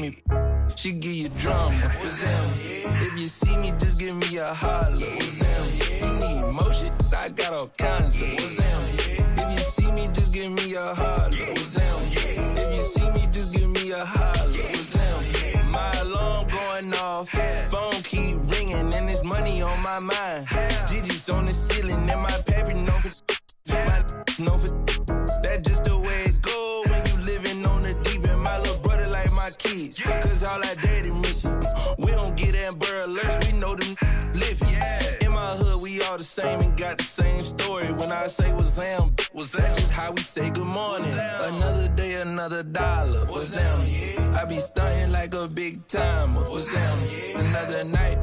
me, she give you drama. What's them? If you see me, just give me a holler. What's them? You need motion, I got all kinds of. What's them? If you see me, just give me a holler. What's them? If you see me, just give me a holler. What's them? My alarm going off, phone keep ringing, and there's money on my mind. Digits on the ceiling, and my pappy know for that just the way it go when you living on the deep end. My little brother like my kids, cause all our daddy missing. We don't get Amber alerts, we know them living. In my hood, we all the same and got the same story. When I say what's them, was that just how we say good morning? Another day, another dollar. What's them? I be stunting like a big timer. What's them? Another night.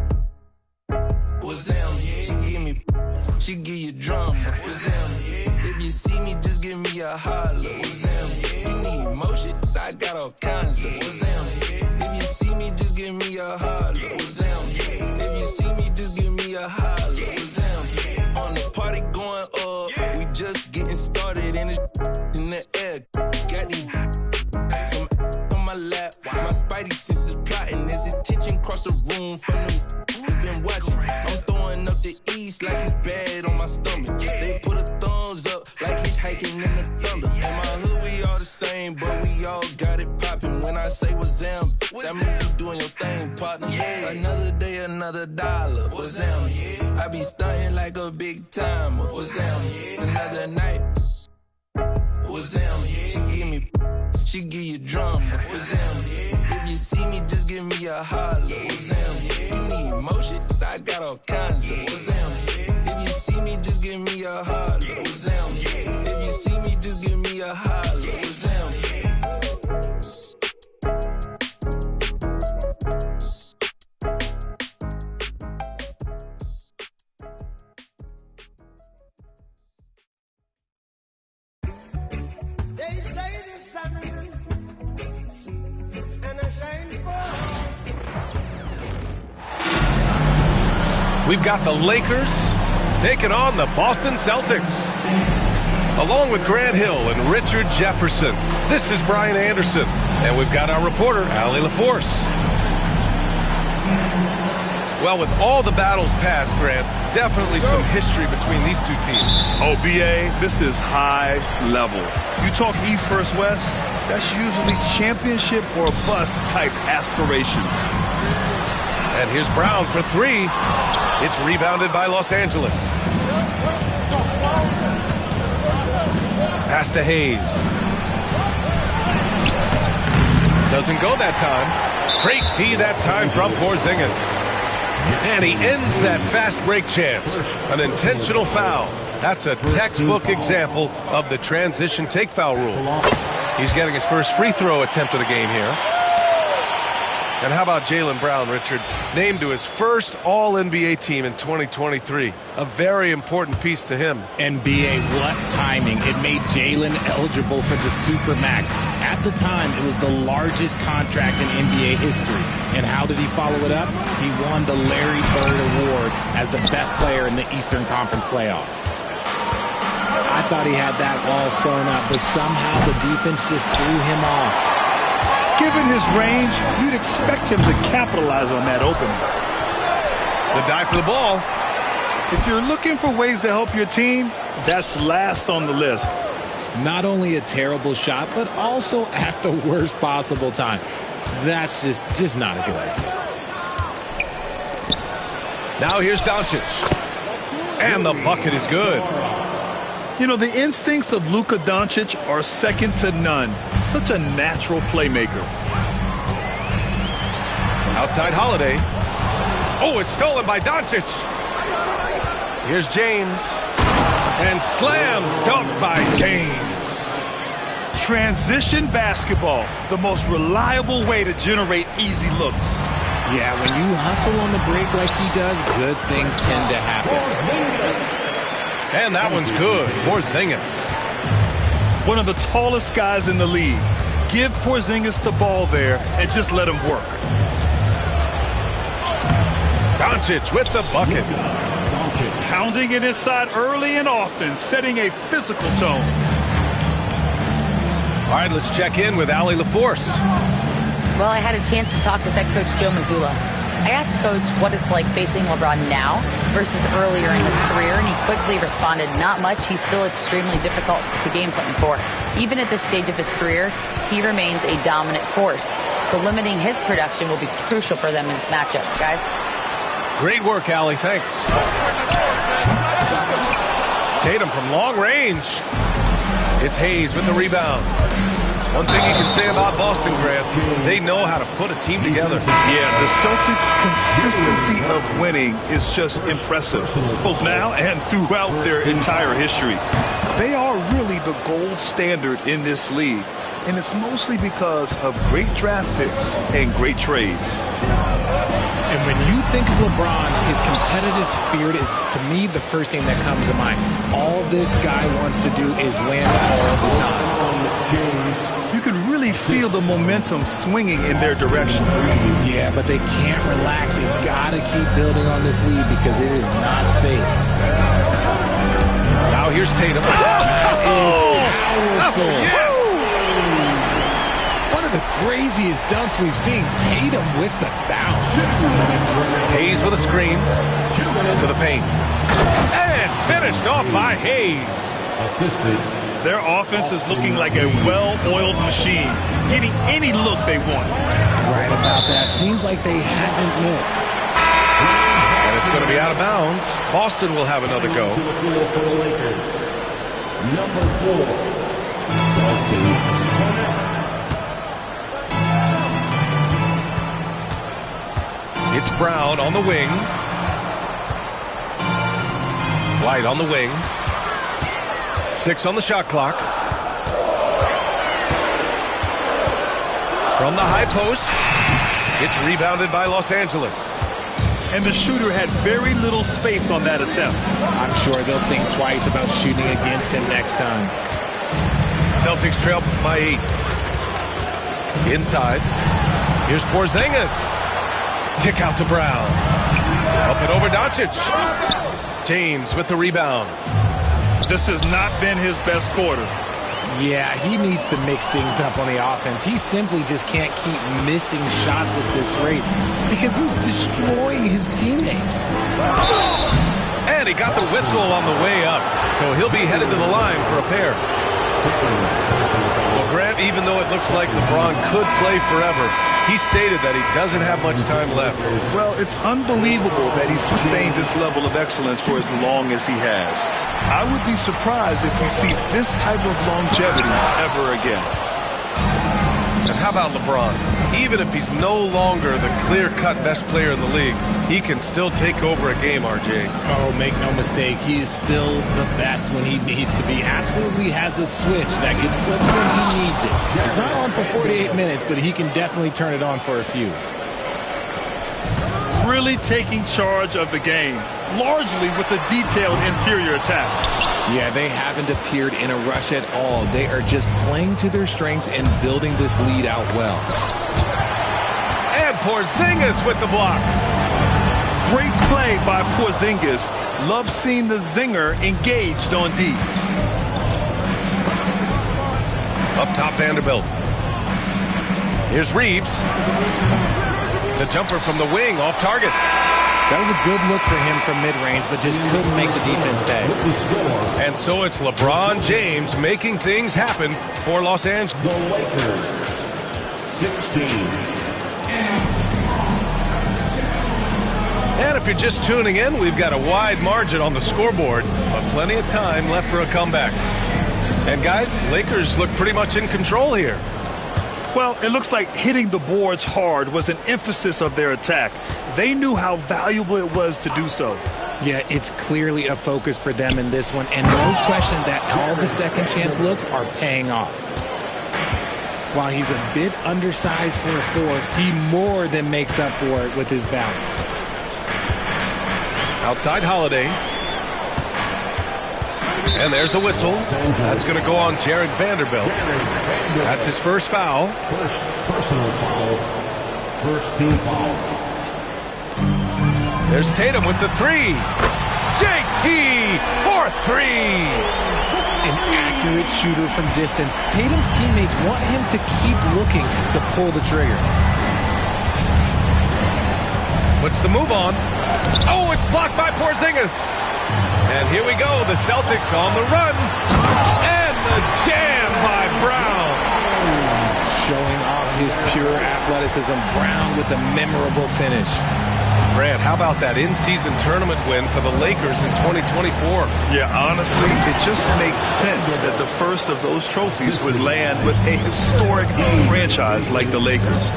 What's them? She give you drama. What's them? If you see me, just give me a holler. What's them? You need motion, I got all kinds of. What's them? If you see me, just give me a holler. What's them? If you see me, just give me a holler. What's them? On the party going up, we just getting started in the air. Got these some on my lap. My spidey senses plotting. There's attention across the room from them who's been watching. I'm throwing up the east like it's bad on my stomach. They put a thumbs up like hitchhiking in the thunder. In my hood, we all the same, but we all got it popping. When I say what's them, that mean you doing your thing, partner. Another day, another dollar. What's them? I be stunting like a big timer. What's them? Another night. What's them? She give you drama. What's them? If you see me, just give me a holler. What's them? You need motion, I got all kinds of. What's them? If you see me, just give me a holler. What's them? If you see me, just give me a holler. What's them? They say the sun and a shiny fall. We've got the Lakers taking on the Boston Celtics. Along with Grant Hill and Richard Jefferson, this is Brian Anderson. And we've got our reporter, Allie LaForce. Well, with all the battles past, Grant, definitely some history between these two teams. Oh, B.A., this is high level. You talk East versus West, that's usually championship or bust type aspirations. And here's Brown for three. It's rebounded by Los Angeles. Pass to Hayes. Doesn't go that time. Great D that time from Porzingis. And he ends that fast break chance. An intentional foul. That's a textbook example of the transition take foul rule. He's getting his first free throw attempt of the game here. And how about Jaylen Brown, Richard? Named to his first All-NBA team in 2023. A very important piece to him. NBA, what timing. It made Jaylen eligible for the Supermax. At the time, it was the largest contract in NBA history. And how did he follow it up? He won the Larry Bird Award as the best player in the Eastern Conference playoffs. I thought he had that all sewn up, but somehow the defense just threw him off. Given his range, you'd expect him to capitalize on that opening. The dive for the ball. If you're looking for ways to help your team, that's last on the list. Not only a terrible shot, but also at the worst possible time. That's just not a good idea. Now here's Doncic. And the bucket is good. You know, the instincts of Luka Doncic are second to none. Such a natural playmaker. Outside Holiday. Oh, it's stolen by Doncic. Here's James. And slam dunk by James. Transition basketball, the most reliable way to generate easy looks. Yeah, when you hustle on the break like he does, good things tend to happen. And that one's good. Porzingis. One of the tallest guys in the league. Give Porzingis the ball there and just let him work. Doncic with the bucket. Pounding it inside early and often, setting a physical tone. All right, let's check in with Allie LaForce. Well, I had a chance to talk with head coach Joe Mazzulla. I asked Coach what it's like facing LeBron now versus earlier in his career, and he quickly responded, not much. He's still extremely difficult to game plan for. Even at this stage of his career, he remains a dominant force. So limiting his production will be crucial for them in this matchup, guys. Great work, Allie. Thanks. Tatum from long range. It's Hayes with the rebound. One thing you can say about Boston, Grant, they know how to put a team together. Yeah, the Celtics' consistency of winning is just impressive, both now and throughout their entire history. They are really the gold standard in this league, and it's mostly because of great draft picks and great trades. And when you think of LeBron, his competitive spirit is, to me, the first thing that comes to mind. All this guy wants to do is win all the time. You can really feel the momentum swinging in their direction. Yeah, but they can't relax. They've got to keep building on this lead because it is not safe. Now here's Tatum. That is powerful. Yes! One of the craziest dunks we've seen. Tatum with the bounce. Hayes with a screen to the paint. And finished off by Hayes. Assisted. Their offense is looking like a well-oiled machine, getting any look they want. Right about that. Seems like they haven't missed. And it's going to be out of bounds. Boston will have another go. Number 4. It's Brown on the wing. White on the wing. 6 on the shot clock. From the high post, it's rebounded by Los Angeles. And the shooter had very little space on that attempt. I'm sure they'll think twice about shooting against him next time. Celtics trail by 8. Inside. Here's Porzingis. Kick out to Brown. Up and over Doncic. James with the rebound. This has not been his best quarter. Yeah, he needs to mix things up on the offense. He simply just can't keep missing shots at this rate because he's destroying his teammates. And he got the whistle on the way up, so he'll be headed to the line for a pair. Well, Grant, even though it looks like LeBron could play forever, he stated that he doesn't have much time left. Well, it's unbelievable that he's sustained this level of excellence for as long as he has. I would be surprised if we see this type of longevity ever again. And how about LeBron? Even if he's no longer the clear-cut best player in the league, he can still take over a game, RJ. Oh, make no mistake, he is still the best when he needs to be. Absolutely has a switch that gets flipped when he needs it. He's not on for 48 minutes, but he can definitely turn it on for a few. Really taking charge of the game, largely with a detailed interior attack. Yeah, they haven't appeared in a rush at all. They are just playing to their strengths and building this lead out well. And Porzingis with the block. Great play by Porzingis. Love seeing the zinger engaged on D. Up top, Vanderbilt. Here's Reeves. The jumper from the wing, off target. That was a good look for him from mid-range, but just couldn't make the defense pay. And so it's LeBron James making things happen for Los Angeles. The Lakers, 16. And if you're just tuning in, we've got a wide margin on the scoreboard, but plenty of time left for a comeback. And guys, Lakers look pretty much in control here. Well, it looks like hitting the boards hard was an emphasis of their attack. They knew how valuable it was to do so. Yeah, it's clearly a focus for them in this one, and no question that all the second chance looks are paying off. While he's a bit undersized for a 4, he more than makes up for it with his bounce. Outside Holiday. And there's a whistle. That's going to go on Jared Vanderbilt. That's his first foul. First personal foul. First team foul. There's Tatum with the 3. JT for 3. an accurate shooter from distance. Tatum's teammates want him to keep looking to pull the trigger. Puts the move on. Oh, it's blocked by Porzingis. And here we go. The Celtics on the run. And the jam by Brown. Showing off his pure athleticism. Brown with a memorable finish. Grant, how about that in-season tournament win for the Lakers in 2024? Yeah, honestly, it just makes sense that the first of those trophies would land with a historic franchise like the Lakers.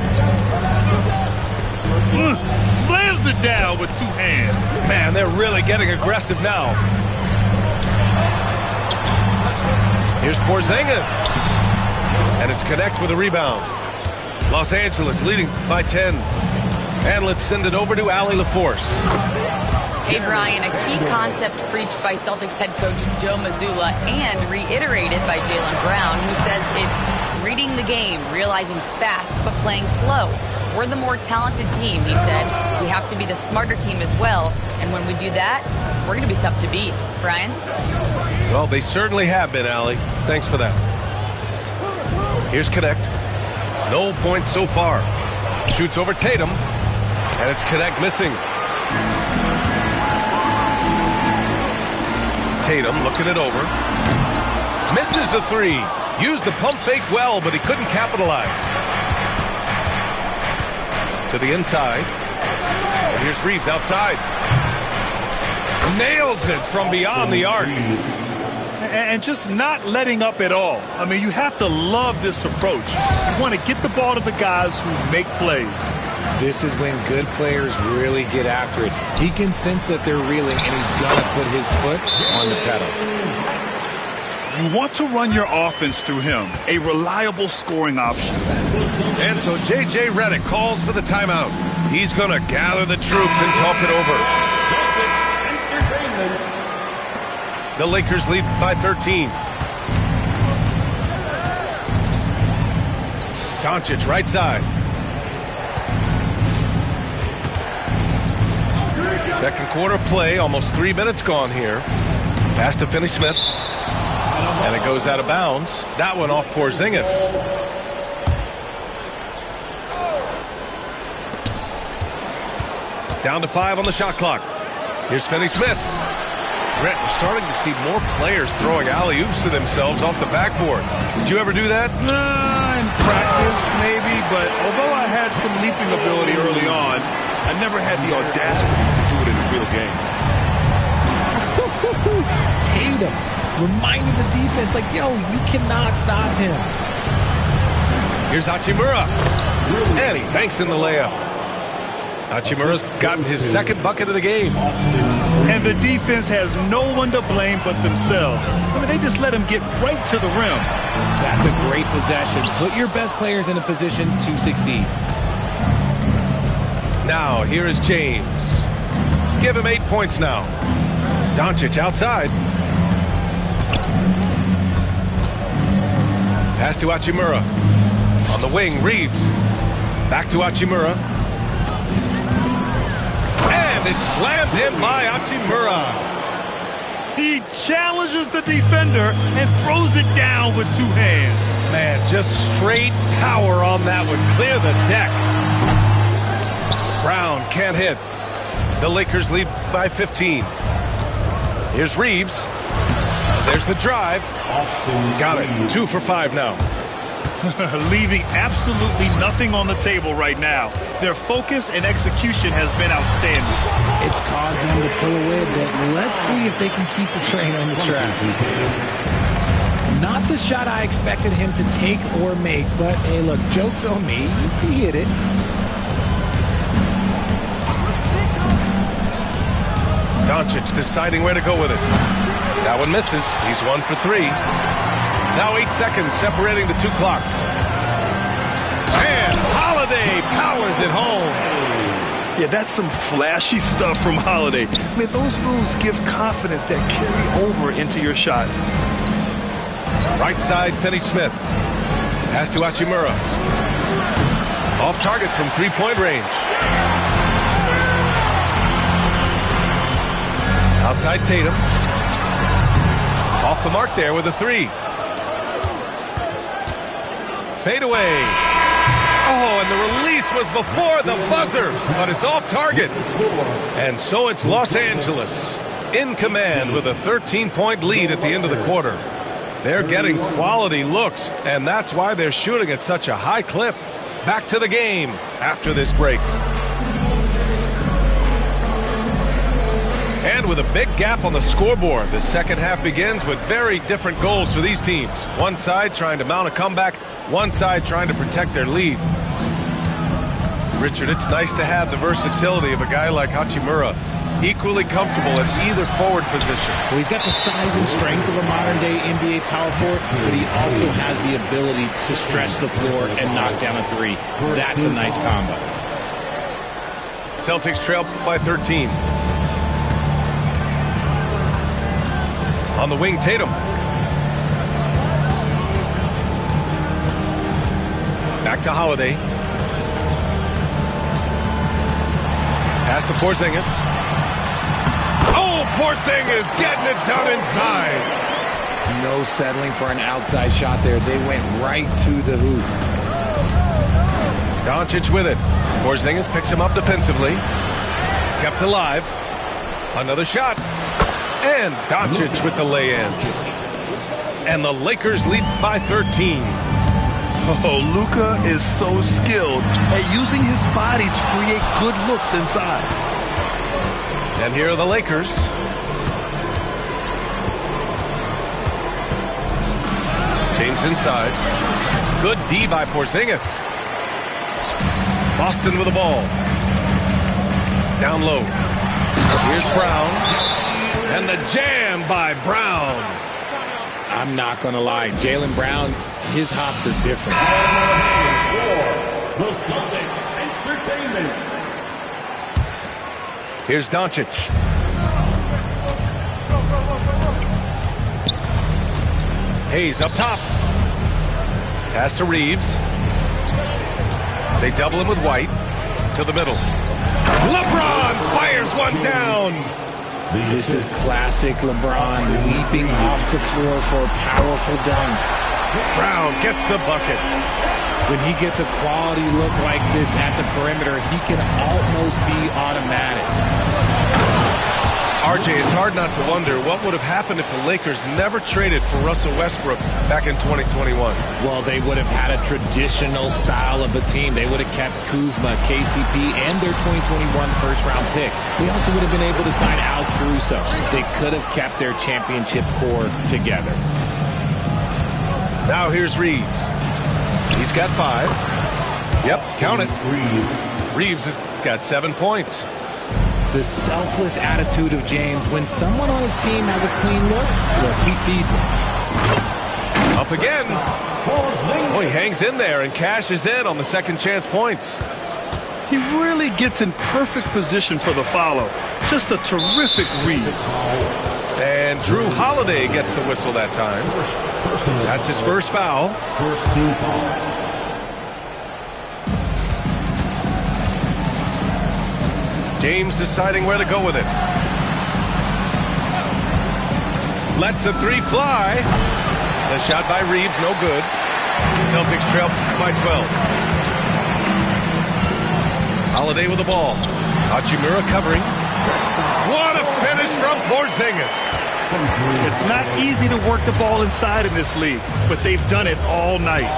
Slams it down with two hands. Man, they're really getting aggressive now. Here's Porzingis. And it's Connect with a rebound. Los Angeles leading by 10. And let's send it over to Allie LaForce. Hey, Brian, a key concept preached by Celtics head coach Joe Mazzulla and reiterated by Jaylen Brown, who says it's reading the game, realizing fast but playing slow. We're the more talented team, he said. We have to be the smarter team as well. And when we do that, we're going to be tough to beat. Brian? Well, they certainly have been, Allie. Thanks for that. Here's Connect. No points so far. Shoots over Tatum. And it's Connect missing. Tatum looking it over. Misses the three. Used the pump fake well, but he couldn't capitalize. To the inside. And here's Reeves outside. Nails it from beyond the arc. And just not letting up at all. I mean, you have to love this approach. You want to get the ball to the guys who make plays. This is when good players really get after it. He can sense that they're reeling, and he's going to put his foot on the pedal. You want to run your offense through him, a reliable scoring option. And so J.J. Redick calls for the timeout. He's going to gather the troops and talk it over. The Lakers lead by 13. Doncic right side. Second quarter play, almost 3 minutes gone here. Pass to Finney-Smith. And it goes out of bounds. That one off Porzingis. Down to 5 on the shot clock. Here's Finney-Smith. Brett, we're starting to see more players throwing alley-oops to themselves off the backboard. Did you ever do that? In practice, maybe, but although I had some leaping ability early on, I never had the audacity to do it in a real game. Tatum reminding the defense, like, yo, you cannot stop him. Here's Hachimura. And he banks in the layup. Hachimura's gotten his second bucket of the game. And the defense has no one to blame but themselves. I mean, they just let him get right to the rim. That's a great possession. Put your best players in a position to succeed. Now, here is James. Give him 8 points now. Doncic outside. Pass to Hachimura. On the wing, Reeves. Back to Hachimura. And it's slammed in by Hachimura. He challenges the defender and throws it down with two hands. Man, just straight power on that one. Clear the deck. Brown can't hit. The Lakers lead by 15. Here's Reeves. There's the drive. Got it. 2 for 5 now. Leaving absolutely nothing on the table right now. Their focus and execution has been outstanding. It's caused them to pull away a bit. Let's see if they can keep the train on the track. Not the shot I expected him to take or make, but hey, look, joke's on me. He hit it. Doncic deciding where to go with it. That one misses. He's 1 for 3. Now 8 seconds separating the 2 clocks. And Holiday powers it home. Yeah, that's some flashy stuff from Holiday. I mean, those moves give confidence that carry over into your shot. Right side, Finney-Smith. Pass to Hachimura. Off target from 3-point range. Outside Tatum. Off Off the mark there with a three. Fade away. Oh, and the release was before the buzzer, but it's off target. And so it's Los Angeles in command with a 13-point lead at the end of the quarter. They're getting quality looks, and that's why they're shooting at such a high clip. Back to the game after this break. And with a big gap on the scoreboard, the second half begins with very different goals for these teams. One side trying to mount a comeback, one side trying to protect their lead. Richard, it's nice to have the versatility of a guy like Hachimura, equally comfortable at either forward position. Well, he's got the size and strength of a modern-day NBA power forward, but he also has the ability to stretch the floor and knock down a three. That's a nice combo. Celtics trail by 13. On the wing, Tatum. Back to Holiday. Pass to Porzingis. Oh, Porzingis getting it done inside. No settling for an outside shot there. They went right to the hoop. Doncic with it. Porzingis picks him up defensively. Kept alive. Another shot. And Doncic with the lay-in. And the Lakers lead by 13. Oh, Luka is so skilled at using his body to create good looks inside. And here are the Lakers. James inside. Good D by Porzingis. Boston with the ball. Down low. Here's Brown. And the jam by Brown. I'm not going to lie. Jaylen Brown, his hops are different. The Celtics Entertainment. Here's Doncic. Hayes up top. Pass to Reeves. They double him with White. To the middle. LeBron fires one down. This is classic LeBron leaping off the floor for a powerful dunk. Brown gets the bucket. When he gets a quality look like this at the perimeter, he can almost be automatic. RJ, it's hard not to wonder what would have happened if the Lakers never traded for Russell Westbrook back in 2021. Well, they would have had a traditional style of a team. They would have kept Kuzma, KCP, and their 2021 first-round pick. They also would have been able to sign Alex Caruso. They could have kept their championship core together. Now here's Reeves. He's got 5. Yep, count it. Reeves has got 7 points. The selfless attitude of James. When someone on his team has a clean look, he feeds him. Up again. Oh, he hangs in there and cashes in on the second chance points. He really gets in perfect position for the follow. Just a terrific read. And Drew Holiday gets the whistle that time. That's his first foul. First team foul. James deciding where to go with it. Lets a 3 fly. The shot by Reeves, no good. Celtics trail by 12. Holiday with the ball. Hachimura covering. What a finish from Porzingis. It's not easy to work the ball inside in this league, but they've done it all night.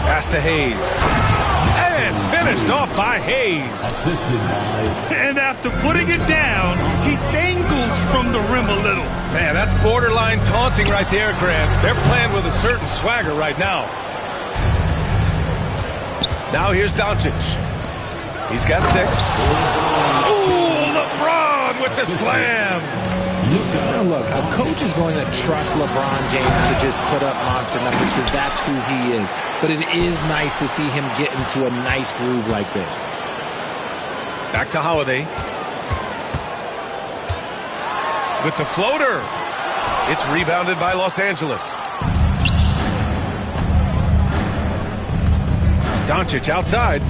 Pass to Hayes. And finished off by Hayes. Assisted by. And after putting it down, he dangles from the rim a little. Man, that's borderline taunting right there, Grant. They're playing with a certain swagger right now. Now here's Doncic. He's got 6. Ooh, LeBron with the slam. Now look, a coach is going to trust LeBron James to just put up monster numbers because that's who he is. But it is nice to see him get into a nice groove like this. Back to Holiday. With the floater. It's rebounded by Los Angeles. Doncic outside.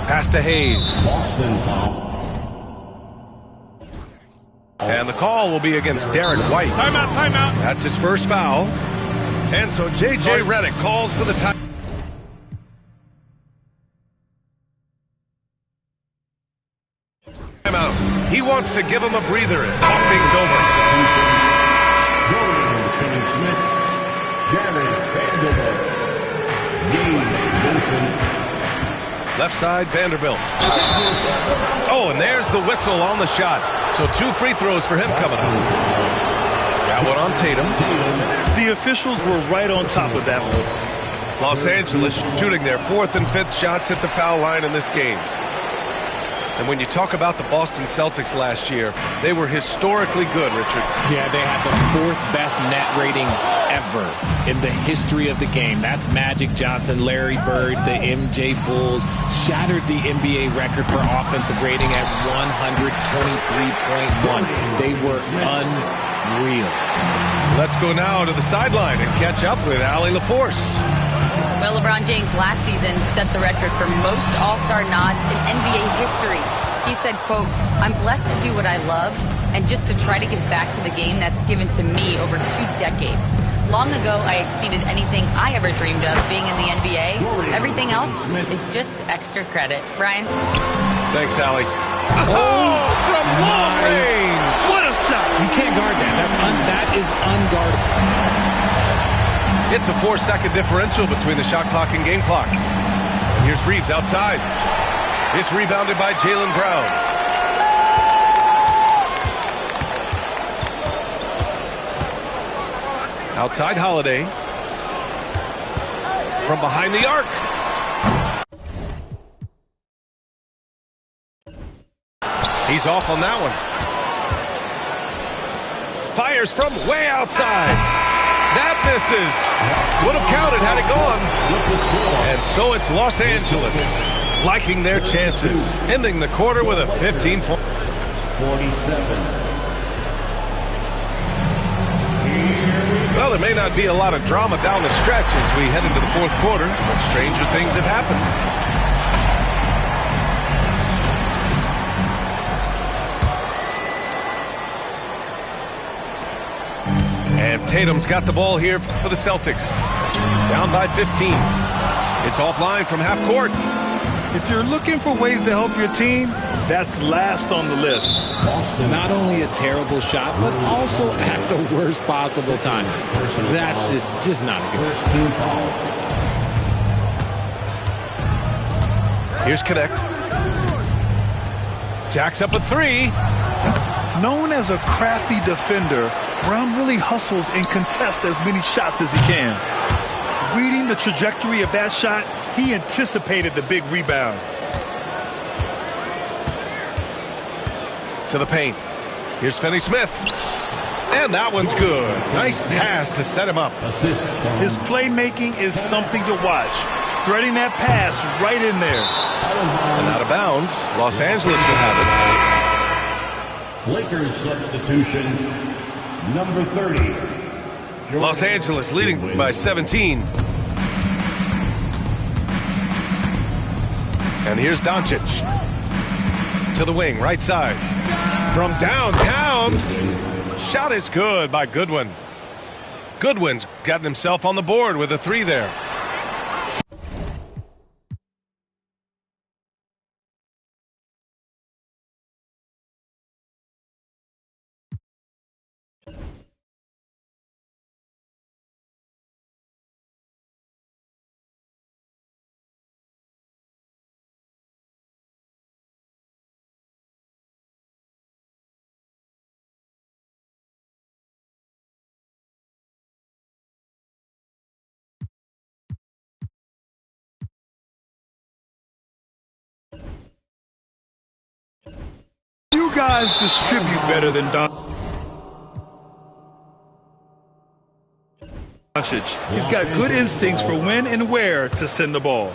Pass to Hayes. Boston foul. And the call will be against Derek White. Timeout, timeout. That's his first foul. And so J.J. Redick calls for the timeout. He wants to give him a breather and talk things over. Left side, Vanderbilt. Oh, and there's the whistle on the shot. So 2 free throws for him coming up. Got one on Tatum. The officials were right on top of that one. Los Angeles shooting their 4th and 5th shots at the foul line in this game. And when you talk about the Boston Celtics last year, they were historically good, Richard. Yeah, they had the 4th best net rating ever in the history of the game. That's Magic Johnson, Larry Bird, the MJ Bulls. Shattered the NBA record for offensive rating at 123.1. They were unreal. Let's go now to the sideline and catch up with Allie LaForce. Well, LeBron James last season set the record for most All-Star nods in NBA history. He said, quote, "I'm blessed to do what I love and just to try to give back to the game that's given to me over 2 decades. Long ago, I exceeded anything I ever dreamed of being in the NBA. Everything else is just extra credit." Brian? Thanks, Allie. Oh, from long range. What a shot. You can't guard that. That is unguardable. It's a 4-second differential between the shot clock and game clock. And here's Reeves outside. It's rebounded by Jaylen Brown. Outside Holiday. From behind the arc. He's off on that one. Fires from way outside. That misses. Would have counted had it gone. And so it's Los Angeles liking their chances, ending the quarter with a 15-point. 47. Well, there may not be a lot of drama down the stretch as we head into the 4th quarter, but stranger things have happened. And Tatum's got the ball here for the Celtics. Down by 15. It's offline from half court. If you're looking for ways to help your team, that's last on the list. Not only a terrible shot, but also at the worst possible time. That's just not a good one. Here's Connect. Jacks up a 3. Known as a crafty defender, Brown really hustles and contests as many shots as he can. Reading the trajectory of that shot, he anticipated the big rebound. To the paint. Here's Finney-Smith. And that one's good. Nice pass to set him up. His playmaking is something to watch. Threading that pass right in there. And out of bounds, Los Angeles will have it. Lakers substitution, number 30. Los Angeles leading by 17. And here's Doncic. To the wing, right side. From downtown. Shot is good by Goodwin. Goodwin's gotten himself on the board with a 3 there. You guys distribute better than Doncic. He's got good instincts for when and where to send the ball.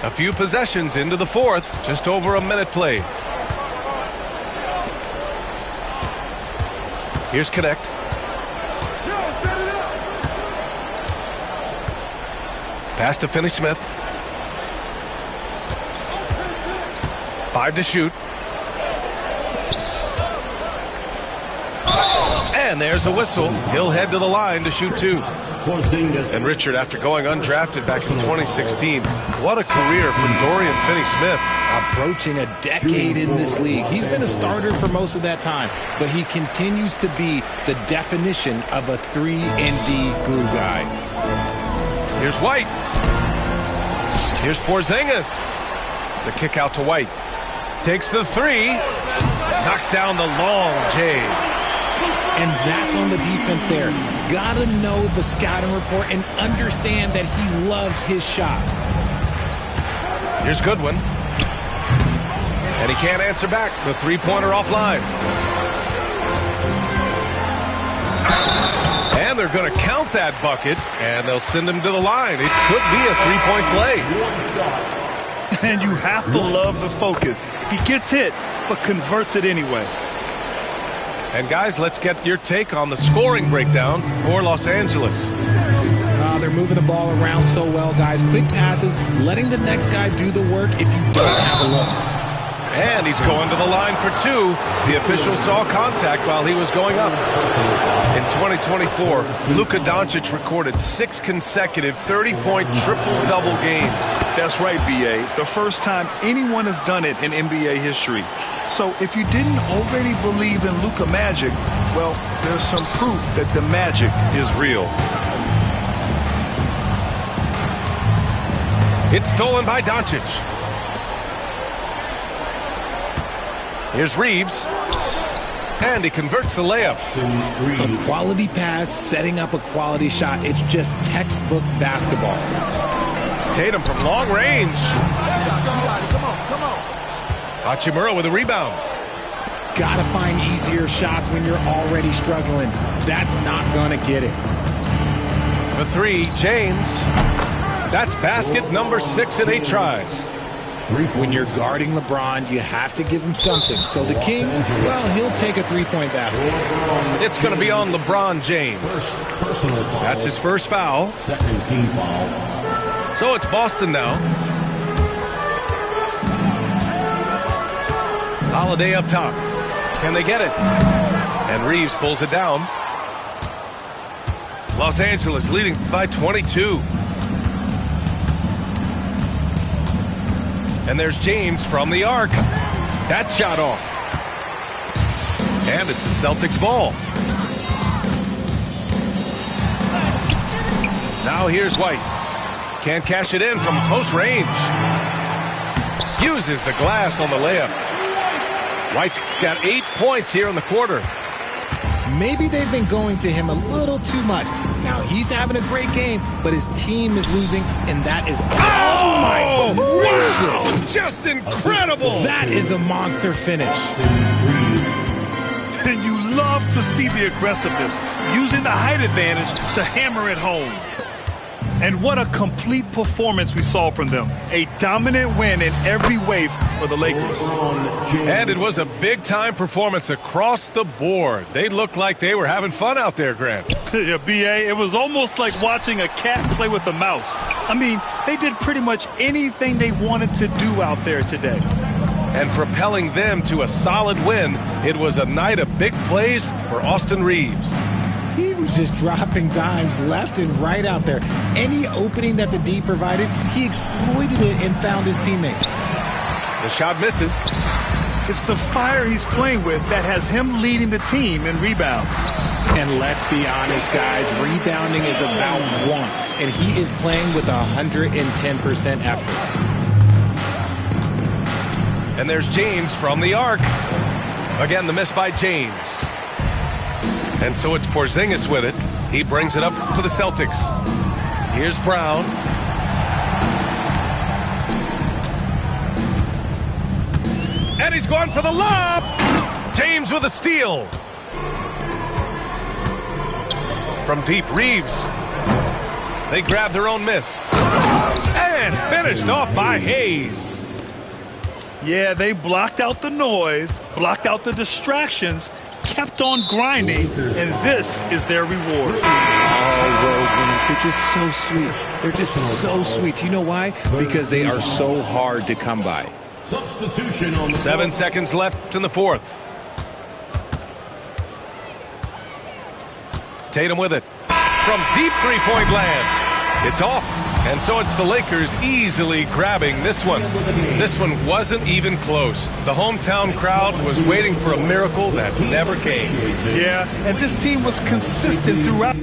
A few possessions into the 4th, just over a minute played. Here's Connect. Pass to Finney-Smith. 5 to shoot. And there's a whistle. He'll head to the line to shoot 2. And Richard, after going undrafted back in 2016, what a career for Dorian Finney-Smith. Approaching a decade in this league. He's been a starter for most of that time, but he continues to be the definition of a 3-and-D glue guy. Here's White. Here's Porzingis. The kick out to White. Takes the 3. Knocks down the long J. And that's on the defense there. Gotta know the scouting report and understand that he loves his shot. Here's Goodwin. And he can't answer back. The three-pointer offline. And they're going to count that bucket, and they'll send him to the line. It could be a three-point play. And you have to love the focus. He gets hit, but converts it anyway. And guys, let's get your take on the scoring breakdown for Los Angeles. They're moving the ball around so well, guys. Quick passes, letting the next guy do the work if you don't have a look. And he's going to the line for 2. The official saw contact while he was going up. In 2024, Luka Doncic recorded 6 consecutive 30-point triple-double games. That's right, B.A. The first time anyone has done it in NBA history. So if you didn't already believe in Luka magic, well, there's some proof that the magic is real. It's stolen by Doncic. Here's Reeves. And he converts the layup. A quality pass, setting up a quality shot. It's just textbook basketball. Tatum from long range. Come on. Hachimura with a rebound. Gotta find easier shots when you're already struggling. That's not gonna get it. For 3, James. That's basket number 6 in 8 tries. When you're guarding LeBron, you have to give him something. So the King, well, he'll take a three-point basket. It's going to be on LeBron James. That's his first foul. Second team foul. So it's Boston now. Holiday up top. Can they get it? And Reeves pulls it down. Los Angeles leading by 22. And there's James from the arc. That shot off. And it's the Celtics ball. Now here's White. Can't cash it in from close range. Uses the glass on the layup. White's got 8 points here in the quarter. Maybe they've been going to him a little too much. Now he's having a great game, but his team is losing, and that is... Oh my gracious! Wow, just incredible! That is a monster finish. And you love to see the aggressiveness, using the height advantage to hammer it home. And what a complete performance we saw from them. A dominant win in every way for the Lakers. And it was a big-time performance across the board. They looked like they were having fun out there, Grant. Yeah, B.A., it was almost like watching a cat play with a mouse. I mean, they did pretty much anything they wanted to do out there today. And propelling them to a solid win, it was a night of big plays for Austin Reeves. He was just dropping dimes left and right out there. Any opening that the D provided, he exploited it and found his teammates. The shot misses. It's the fire he's playing with that has him leading the team in rebounds. And let's be honest, guys, rebounding is about want, and he is playing with 110% effort. And there's James from the arc. Again, the miss by James. And so it's Porzingis with it. He brings it up to the Celtics. Here's Brown. And he's going for the lob. James with a steal. From deep, Reeves. They grab their own miss. And finished off by Hayes. Yeah, they blocked out the noise, blocked out the distractions, kept on grinding, and this is their reward. Oh, road winners, they're just so sweet. They're just so sweet. You know why? Because they are so hard to come by. Substitution on the 7 seconds left in the fourth. Tatum with it. From deep three-point land. It's off. And so it's the Lakers easily grabbing this one. This one wasn't even close. The hometown crowd was waiting for a miracle that never came. Yeah, and this team was consistent throughout.